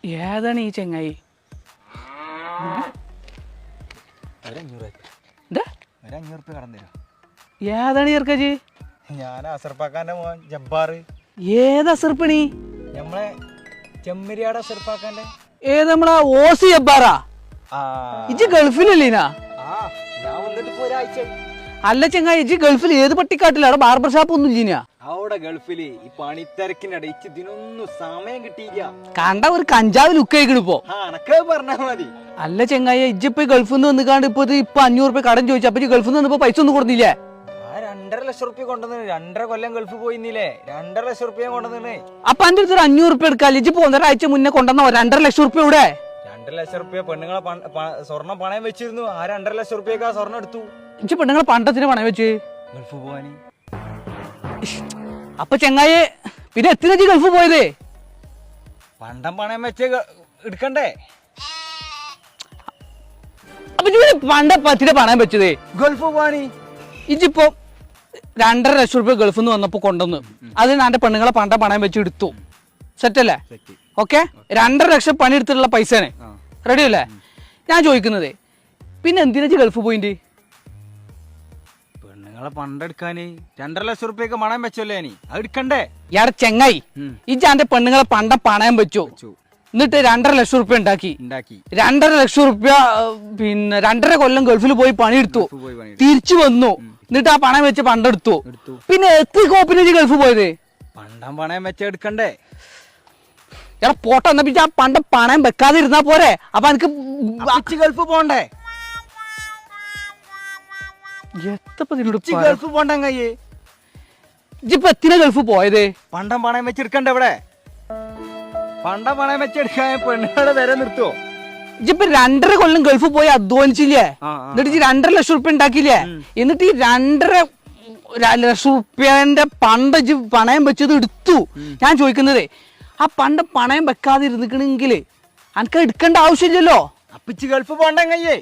ഏതാണ് ഈ ചെങ്ങായി? ഏതാണ് ചെറുക്കജി? ഞാൻ അസർപ്പാക്കാന്റെ മോൻ ജബ്ബാർ. ഏത് അസർപ്പണി? നമ്മളെ ചെമ്മരിയാട് അസർപ്പാക്കാന്റെ. ഏത് നമ്മളാ ഓസി ജബ്ബാറാ? ഇജ്ജ് ഗൾഫിലല്ലേനാ? ഞാൻ വന്നിട്ട് ഇപ്പൊ ഒരാഴ്ച. അല്ല ചെങ്ങായി, ഇജ്ജ് ഗൾഫിൽ ഏത് പട്ടിക്കാട്ടില്ല? അവിടെ ബാർബർ ഷാപ്പ് ഒന്നും ഇല്ല. അവിടെ ഗൾഫില് ഈ പണിത്തിരക്കിനിടെ ഇതിനൊന്നും സമയം കിട്ടിയില്ല. കണ്ട ഒരു കഞ്ചാവ് ലുക്ക് ആയിക്കണ് ഇപ്പൊ. അനക്ക് പറഞ്ഞാ മതി. അല്ല ചെങ്ങായി, ഇജ്ജിപ്പോ ഗൾഫിൽ നിന്ന് വന്നിക്കാണ്ട് ഇപ്പൊ 500 രൂപ കടം ചോദിച്ചു. അപ്പൊ ഗൾഫിൽ നിന്ന് പൈസ ഒന്നും കൊടുത്തില്ലേ? 2.5 ലക്ഷം റുപ്യ കൊണ്ടുവന്ന് 2.5 കൊല്ലം ഗൾഫ് പോയിന്നില്ലേ? 2.5 ലക്ഷം റുപ്യ കൊണ്ടുവന്നേ. അപ്പൊ എന്റെ അടുത്ത് 500 രൂപ എടുക്കാല്ലേ? ഇജ്ജ് 1.5 മുന്നേ കൊണ്ടുവന്നോ 2.5 ലക്ഷം റുപ്യ ഇവിടെ? 2 ലക്ഷം റുപ്യ പെണ്ണുങ്ങളെ സ്വർണം പണയം വെച്ചിരുന്നു. 2.5 ലക്ഷം റുപ്യക്ക് ആ സ്വർണം എടുത്തു. ഇജ്ജ് പെണ്ണുങ്ങളെ പണ്ടത്തിന് പണയം വെച്ച് ഗൾഫ് പോവാന്. അപ്പൊ ചെങ്ങായി പിന്നെ എത്ര ഗൾഫ് പോയത്? പണ്ടം പണയം വെച്ച് എടുക്കണ്ടേ? അപ്പൊ പണ്ട പത്തിന് പണയം വെച്ചത് ഗൾഫ് പോവാനി. ഇജിപ്പോ 2.5 ലക്ഷം രൂപ ഗൾഫിൽ നിന്ന് വന്നപ്പോ കൊണ്ടുവന്ന് അതിന് എന്റെ പെണ്ണുങ്ങളെ പണ്ട പണയം വെച്ച് എടുത്തു. സെറ്റല്ലേ? ഓക്കെ, 2.5 ലക്ഷം പണി എടുത്തിട്ടുള്ള പൈസയാണ്. റെഡി അല്ലേ? ഞാൻ ചോദിക്കുന്നത് പിന്നെ എന്തിനാ ഗൾഫ് പോയിന്റ്? പെണ്ണുങ്ങളെ പണ്ടെടുക്കാന് 2.5 ലക്ഷം റുപ്യൊക്കെ പണയം വെച്ചല്ലേ? അത് എടുക്കണ്ടേ? ഇയാടെ ചെങ്ങായി, ഇജ്ജ് എന്റെ പെണ്ണുങ്ങളെ പണ്ട പണയം വെച്ചു, എന്നിട്ട് 2.5 ലക്ഷം റുപ്യ ഉണ്ടാക്കി. 2.5 ലക്ഷം റുപ്യ പിന്നെ 2.5 കൊല്ലം ഗൾഫിൽ പോയി പണിയെടുത്തു, തിരിച്ചു വന്നു, എന്നിട്ട് ആ പണയം വെച്ച് പണ്ടെടുത്തു. പിന്നെ എത്ര കോപ്പിന് ഗൾഫ് പോയത്? പണ്ടം പണയം വെച്ച് എടുക്കണ്ടേ? എടാ പോട്ടെ, എന്നാ പിന്നെ ആ പണ്ടം പണയം വെക്കാതെ ഇരുന്നാ പോരെ? അപ്പൊ എനിക്ക് ഗൾഫ് പോണ്ടേ? ഗൾഫ് പോണ്ട കയ്യേ. ഇജിപ്പോ എത്തിനാ ഗൾഫ് പോയത്? പണ്ടം പണയം വെച്ചെടുക്കണ്ടേ? ഇവിടെ പണ്ടം പണയം വെച്ചെടുക്കാൻ പെണ്ണുങ്ങളെ വരെ നിർത്തുവോ? ഇജിപ്പോ 2.5 കൊല്ലം ഗൾഫ് പോയി അധ്വാനിച്ചില്ലേ? എന്നിട്ട് 2.5 ലക്ഷം റുപ്യ ഉണ്ടാക്കിയില്ലേ? എന്നിട്ട് ഈ 2.5 ലക്ഷം റുപ്യന്റെ പണ്ട് പണയം വെച്ചത് എടുത്തു. ഞാൻ ചോദിക്കുന്നത്, ആ പണ്ട് പണയം വെക്കാതെ ഇരുന്നിക്കണെങ്കിൽ എനിക്ക് എടുക്കേണ്ട ആവശ്യമില്ലല്ലോ. അപ്പിച്ച് ഗൾഫ് പോണ്ട കയ്യേ.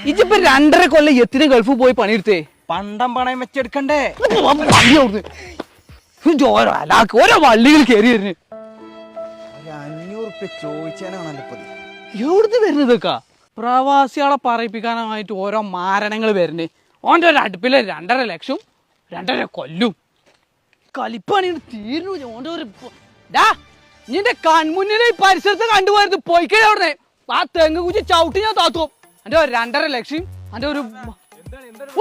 ഇജിപ്പോ 2.5 കൊല്ലം എത്തിന് ഗൾഫ് പോയി പണിയെടുത്തേ? പണ്ടം പണയം വെച്ചെടുക്കണ്ടേ? ഓരോ വള്ളികൾ കയറി വരുന്നു. 500 റുപ്യ ചോദിച്ചാനാണല്ലോ. എവിടുന്ന് വരുന്നതൊക്കെ പ്രവാസികളെ പറയിപ്പിക്കാനായിട്ട് ഓരോ മാരണങ്ങൾ വരുന്നേ. ഓൻ്റെ ഒരു അടുപ്പില് 2.5 ലക്ഷം 2.5 കൊല്ലും കളിപ്പാണ് തീർന്നു. ഓൻ്റെ ഒരു നിന്റെ കൺമുന്നിലെ ഈ പരിസരത്ത് കണ്ടുപോയത് പോയിക്കേ അവിടെ ആ തെങ്ങ് കുറ്റി ചവിട്ടി ഞാൻ താത്തും. എൻ്റെ ഒരു 2.5 ലക്ഷം എൻ്റെ ഒരു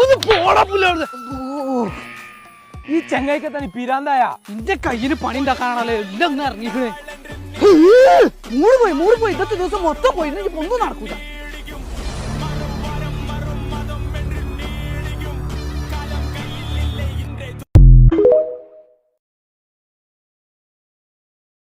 ഒന്ന് പോടപ്പില്ല. ഈ ചെങ്ങായിക്ക് തന്നെ പിരാന്തായ നിന്റെ കയ്യിന് പണി ഉണ്ടാക്കാനാണല്ലോ എല്ലാം ഒന്ന് ഇറങ്ങിക്കണേ. മൂട് പോയി ഇന്നത്തെ ദിവസം മൊത്തം പോയി. ഒന്നും നടക്കൂല.